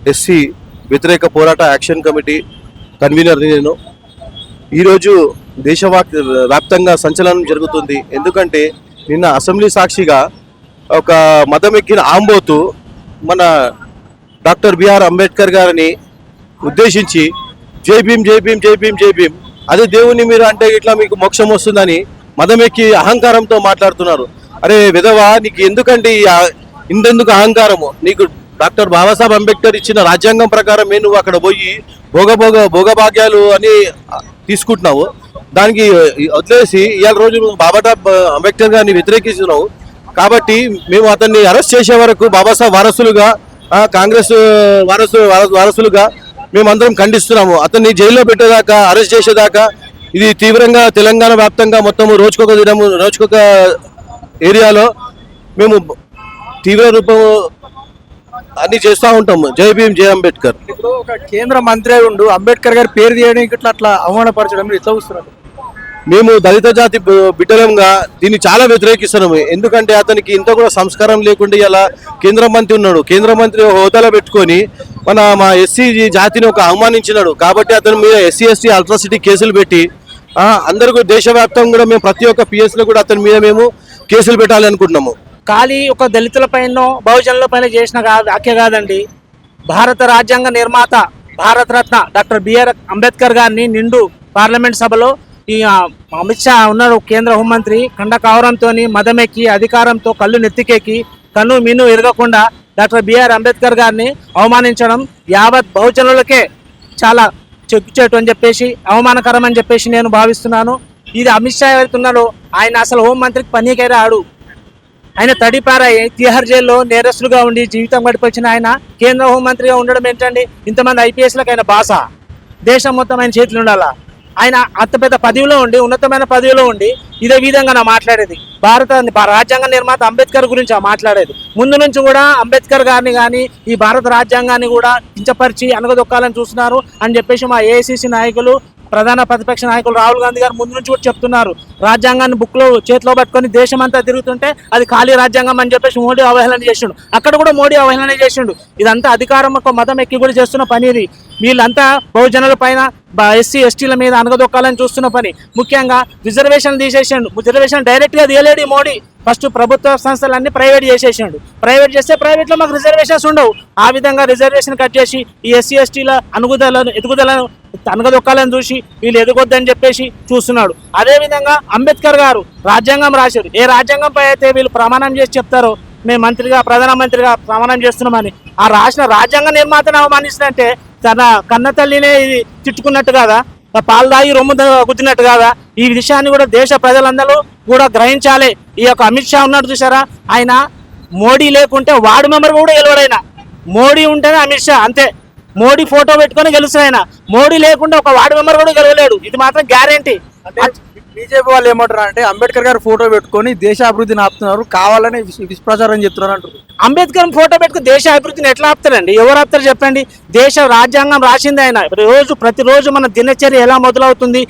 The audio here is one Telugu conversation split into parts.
ఎస్సీ వ్యతిరేక పోరాట యాక్షన్ కమిటీ కన్వీనర్ని నేను. ఈరోజు వ్యాప్తంగా సంచలనం జరుగుతుంది. ఎందుకంటే నిన్న అసెంబ్లీ సాక్షిగా ఒక మతం ఎక్కిన ఆంబోతు మన డాక్టర్ బిఆర్ అంబేద్కర్ గారిని ఉద్దేశించి జై భీమ్ జై భీమ్ జై భీమ్ జై భీమ్, అదే దేవుని మీరు అంటే ఇట్లా మీకు మోక్షం వస్తుందని మతం ఎక్కి అహంకారంతో మాట్లాడుతున్నారు. అరే విధవా, నీకు ఎందుకంటే ఇందెందుకు అహంకారము? నీకు డాక్టర్ బాబాసాహెబ్ అంబేద్కర్ ఇచ్చిన రాజ్యాంగం ప్రకారం నువ్వు అక్కడ పోయి భోగభాగ్యాలు అని తీసుకుంటున్నావు. దానికి వదిలేసి ఇవాళ రోజు బాబాసాహెబ్ అంబేద్కర్ గారిని వ్యతిరేకిస్తున్నావు. కాబట్టి మేము అతన్ని అరెస్ట్ చేసే వరకు బాబాసాహెబ్ వారసులుగా, కాంగ్రెస్ వారసులుగా మేమందరం ఖండిస్తున్నాము. అతన్ని జైల్లో పెట్టేదాకా, అరెస్ట్ చేసేదాకా ఇది తీవ్రంగా తెలంగాణ వ్యాప్తంగా మొత్తము రోజుకొక ఏరియాలో మేము తీవ్ర రూపం అన్ని చేస్తూ ఉంటాము. జై భీమ్ జై అంబేద్కర్. ఇప్పుడు ఒక కేంద్ర మంత్రి ఉండు అంబేద్కర్ గారి పేరు తీయడానికి అట్లా అవమానపరచడం ఎట్లా చూస్తున్నారు? మేము దళిత జాతి బిడ్డలంగా దీన్ని చాలా వ్యతిరేకిస్తున్నాము. ఎందుకంటే అతనికి ఇంత కూడా సంస్కారం లేకుండా ఇలా కేంద్ర మంత్రి ఉన్నాడు. కేంద్ర మంత్రి హోదాలో పెట్టుకొని మా ఎస్సీ జాతిని అవమానించినాడు. కాబట్టి అతని మీద ఎస్సీ ఎస్టీ అల్ట్రాసిటీ కేసులు పెట్టి అందరికీ దేశవ్యాప్తంగా కూడా మేము ప్రతి ఒక్క పిఎస్లో కూడా అతని మీద మేము కేసులు పెట్టాలి అనుకుంటున్నాము. ఖాళీ ఒక దళితుల పైన బహుజనుల పైన చేసిన వ్యాఖ్య కాదండి. భారత రాజ్యాంగ నిర్మాత భారతరత్న డాక్టర్ బిఆర్ అంబేద్కర్ గారిని నిండు పార్లమెంట్ సభలో ఈ అమిత్ షా ఉన్నారు కేంద్ర హోంమంత్రి, కండ కావరంతో మదమెక్కి అధికారంతో కళ్ళు నెత్తికెక్కి కన్ను మిన్ను ఎరగకుండా డాక్టర్ బిఆర్ అంబేద్కర్ గారిని అవమానించడం యావత్ బహుజనులకే చాలా చెప్పుచేటు అని చెప్పేసి అవమానకరం అని చెప్పేసి నేను భావిస్తున్నాను. ఇది అమిత్ షా ఎవరైతే ఉన్నాడో ఆయన అసలు హోంమంత్రికి పనికే రాడు. ఆయన తడిపారాయి తిహార్ జైల్లో నేరస్తులుగా ఉండి జీవితం గడిపొచ్చిన ఆయన కేంద్ర హోంమంత్రిగా ఉండడం ఏంటండి? ఇంతమంది ఐపీఎస్లకు ఆయన బాస, దేశం మొత్తం ఆయన చేతులు ఉండాలా? ఆయన అంత పెద్ద పదవిలో ఉండి, ఉన్నతమైన పదవిలో ఉండి ఇదే విధంగా నా మాట్లాడేది. రాజ్యాంగ నిర్మాత అంబేద్కర్ గురించి మాట్లాడేది. ముందు నుంచి కూడా అంబేద్కర్ గారిని కానీ ఈ భారత రాజ్యాంగాన్ని కూడా కించపరిచి అనగదొక్కాలని చూస్తున్నారు అని చెప్పేసి మా ఏఐసిసి నాయకులు, ప్రధాన ప్రతిపక్ష నాయకులు రాహుల్ గాంధీ గారు ముందు నుంచి కూడా చెప్తున్నారు. రాజ్యాంగాన్ని బుక్లో చేతిలో పట్టుకొని దేశమంతా తిరుగుతుంటే అది ఖాళీ రాజ్యాంగం అని చెప్పేసి మోడీ అవహేళన చేసిండు. అక్కడ కూడా మోడీ అవహేళన చేసిండు. ఇదంతా అధికారం ఒక మతం ఎక్కి కూడా చేస్తున్న పని ఇది. వీళ్ళంతా బహుజనుల పైన ఎస్సీ ఎస్టీల మీద అనగదొక్కాలని చూస్తున్న పని. ముఖ్యంగా రిజర్వేషన్ తీసేసిండు. రిజర్వేషన్ డైరెక్ట్గా తీయలేడు మోడీ. ఫస్ట్ ప్రభుత్వ సంస్థలన్నీ ప్రైవేట్ చేసేసిండు. ప్రైవేట్ చేస్తే ప్రైవేట్లో మాకు రిజర్వేషన్స్ ఉండవు. ఆ విధంగా రిజర్వేషన్ కట్ చేసి ఈ ఎస్సీ ఎస్టీల ఎదుగుదలను అనగదొక్కాలని చూసి వీళ్ళు ఎదగొద్దని చెప్పేసి చూస్తున్నాడు. అదేవిధంగా అంబేద్కర్ గారు రాజ్యాంగం రాశారు. ఏ రాజ్యాంగం పై అయితే వీళ్ళు ప్రమాణం చేసి చెప్తారో మేము ప్రధానమంత్రిగా ప్రమాణం చేస్తున్నామని, ఆ రాసిన రాజ్యాంగ నిర్మాతను అవమానిస్తుందంటే తన కన్న తల్లినే ఇది తిట్టుకున్నట్టు కాదా? పాలు తాగి రొమ్ము గుద్దినట్టు కాదా? ఈ విషయాన్ని కూడా దేశ ప్రజలందరూ కూడా గ్రహించాలి. ఈ యొక్క అమిత్ షా ఉన్నాడు చూసారా, ఆయన మోడీ లేకుంటే వార్డు మెంబర్ కూడా గెలవడైనా. మోడీ ఉంటేనే అమిత్ షా, అంతే. మోడీ ఫోటో పెట్టుకొని గెలుస్తాడు ఆయన. మోడీ లేకుండా ఒక వార్డు మెంబర్ కూడా గెలవలేడు. ఇది మాత్రం గ్యారంటీ. బీజేపీ వాళ్ళు ఏమంటారు అంటే అంబేద్కర్ గారు ఫోటో పెట్టుకొని దేశ అభివృద్ధిని ఆపుతున్నారు, కావాలని విష్ప్రచారం చెప్తున్నారు అంటారు. అంబేద్కర్ ఫోటో పెట్టుకుని దేశ అభివృద్ధిని ఎట్లా ఆపుతారండి? ఎవరు ఆపుతారు చెప్పండి? దేశ రాజ్యాంగం రాసింది ఆయన. ప్రతిరోజు మన దినచర్య ఎలా మొదలవుతుంది,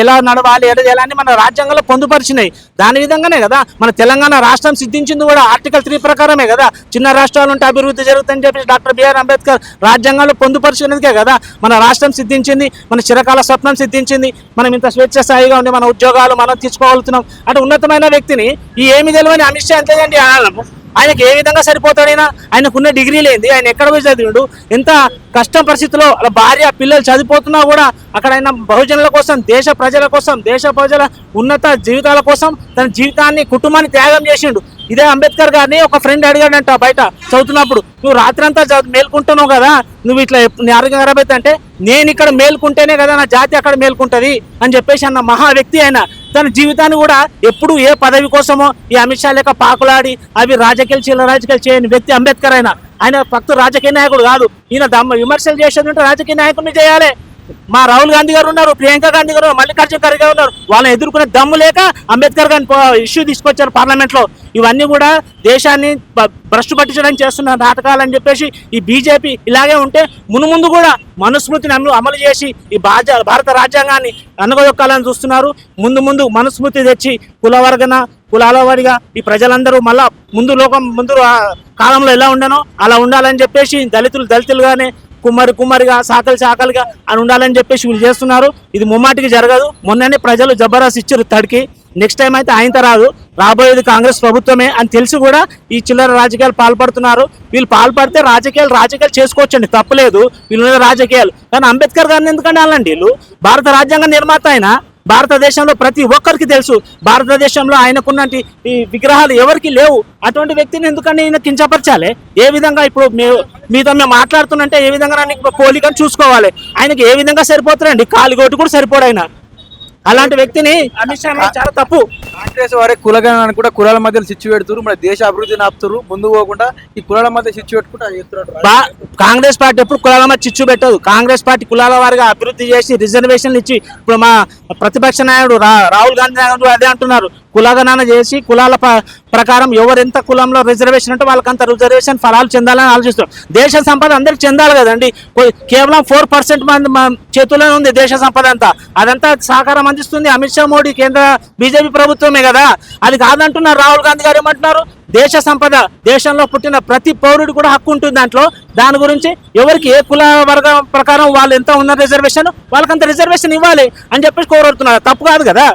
ఎలా నడవాలి, ఎలా అని మన రాజ్యాంగంలో పొందుపరిచినాయి. దాని విధంగానే కదా మన తెలంగాణ రాష్ట్రం సిద్ధించింది కూడా ఆర్టికల్ 3 ప్రకారమే కదా. చిన్న రాష్ట్రాలు ఉంటే అభివృద్ధి జరుగుతుందని చెప్పేసి డాక్టర్ బిఆర్ అంబేద్కర్ రాజ్యాంగంలో పొందుపరిచినదికే కదా మన రాష్ట్రం సిద్ధించింది, మన చిరకాల స్వప్నం సిద్ధించింది. మనం ఇంత స్వేచ్ఛ స్థాయిగా ఉండి మన ఉద్యోగాలు మనం తీసుకోగలుగుతున్నాం. అంటే ఉన్నతమైన వ్యక్తిని ఈ ఏమి తెలియని అమిత్ షా ఎంతేదండి ఆనాలము? ఆయనకి ఏ విధంగా సరిపోతాడైనా? ఆయనకున్న డిగ్రీ లేనిది ఆయన ఎక్కడ పోయి చదివిండు? ఎంత కష్టం పరిస్థితిలో అలా భార్య పిల్లలు చదివిపోతున్నా కూడా అక్కడ ఆయన బహుజనుల కోసం, దేశ ప్రజల కోసం, దేశ ప్రజల ఉన్నత జీవితాల కోసం తన జీవితాన్ని, కుటుంబాన్ని త్యాగం చేసిండు. ఇదే అంబేద్కర్ గారిని ఒక ఫ్రెండ్ అడిగాడంట బయట చదువుతున్నప్పుడు, నువ్వు రాత్రంతా మేల్కుంటున్నావు కదా, నువ్వు ఇట్లా నీ ఆరోగ్యం ఖరాబ్ అయితే అంటే, నేను ఇక్కడ మేల్కుంటేనే కదా నా జాతి అక్కడ మేల్కుంటుంది అని చెప్పేసి అన్న మహా వ్యక్తి ఆయన. తన జీవితాన్ని కూడా ఎప్పుడు ఏ పదవి కోసమో ఈ అమిత్ షా లేక పాకులాడి అవి రాజకీయాలు చేయని వ్యక్తి అంబేద్కర్ ఆయన. ఆయన ఫక్తు రాజకీయ నాయకుడు కాదు. ఈయన విమర్శలు చేసేది ఉంటే రాజకీయ నాయకుడిని చేయాలి. మా రాహుల్ గాంధీ గారు ఉన్నారు, ప్రియాంక గాంధీ గారు, మల్లికార్జున ఖర్గే గారు ఉన్నారు. వాళ్ళని ఎదుర్కొనే దమ్ము లేక అంబేద్కర్ గారిని ఇష్యూ తీసుకొచ్చారు పార్లమెంట్లో. ఇవన్నీ కూడా దేశాన్ని భ్రష్టు పట్టించడానికి చేస్తున్న నాటకాలని చెప్పేసి ఈ బీజేపీ ఇలాగే ఉంటే మునుముందు కూడా మనుస్మృతిని అమలు చేసి ఈ భారత రాజ్యాంగాన్ని అనగదొక్కాలని చూస్తున్నారు. ముందు మనుస్మృతి తెచ్చి కులవర్గన కులాల వాడిగా ఈ ప్రజలందరూ మళ్ళా ముందు కాలంలో ఎలా ఉండనో అలా ఉండాలని చెప్పేసి దళితులుగానే కుమ్మరిగా సాకలుగా అని ఉండాలని చెప్పేసి వీళ్ళు చేస్తున్నారు. ఇది ముమ్మాటికి జరగదు. మొన్ననే ప్రజలు జబర్దస్త్ ఇచ్చారు తడికి. నెక్స్ట్ టైం అయితే ఆయనతో రాదు, రాబోయేది కాంగ్రెస్ ప్రభుత్వమే అని తెలిసి కూడా ఈ చిల్లర రాజకీయాలు పాల్పడుతున్నారు. వీళ్ళు పాల్పడితే రాజకీయాలు చేసుకోవచ్చండి, తప్పలేదు. వీళ్ళు రాజకీయాలు కానీ అంబేద్కర్ గారిని ఎందుకంటే అలాంటి వీళ్ళు భారత రాజ్యాంగ నిర్మాత ఆయన. భారతదేశంలో ప్రతి ఒక్కరికి తెలుసు భారతదేశంలో ఆయనకున్నటి ఈ విగ్రహాలు ఎవరికి లేవు. అటువంటి వ్యక్తిని ఎందుకంటే ఈయన కించపరచాలి? ఏ విధంగా ఇప్పుడు మీతో మేము మాట్లాడుతున్నంటే ఏ విధంగా నన్ను పోలికని చూసుకోవాలి. ఆయనకి ఏ విధంగా సరిపోతారండి? కాలిగోటు కూడా సరిపోడు ఆయన. అలాంటి వ్యక్తిని అమిత్ షా చాలా తప్పు. కాంగ్రెస్ వారే కులగణాన్ని కూడా కులాల మధ్య చిచ్చు పెడుతున్నారు. మన దేశ అభివృద్ధిని ఆపుతారు. ముందు పోకుండా ఈ కులాల మధ్య చిచ్చు పెట్టుకుంటూ కాంగ్రెస్ పార్టీ ఎప్పుడు కులాల మధ్య చిచ్చు పెట్టదు. కాంగ్రెస్ పార్టీ కులాల వారిగా అభివృద్ధి చేసి రిజర్వేషన్లు ఇచ్చి ఇప్పుడు మా ప్రతిపక్ష నాయకుడు రాహుల్ గాంధీ నాయుడు అదే అంటున్నారు. కులగణన చేసి కులాల ప్రకారం ఎవరెంత కులంలో రిజర్వేషన్ ఉంటే వాళ్ళకంత రిజర్వేషన్ ఫలాలు చెందాలని ఆలోచిస్తారు. దేశ సంపద అందరికి చెందాలి కదండి. కేవలం 4% మంది చేతుల్లోనే ఉంది దేశ సంపద అంతా. అదంతా సహకారం అందిస్తుంది అమిత్ షా, మోడీ, కేంద్ర బీజేపీ ప్రభుత్వమే కదా. అది కాదంటున్నారు రాహుల్ గాంధీ గారు. ఏమంటున్నారు? దేశ సంపద, దేశంలో పుట్టిన ప్రతి పౌరుడు కూడా హక్కు ఉంటుంది దాంట్లో. దాని గురించి ఎవరికి ఏ కుల వర్గం ప్రకారం వాళ్ళు ఎంత ఉన్న రిజర్వేషన్ వాళ్ళకంత రిజర్వేషన్ ఇవ్వాలి అని చెప్పేసి కోరుతున్నారు. తప్పు కాదు కదా.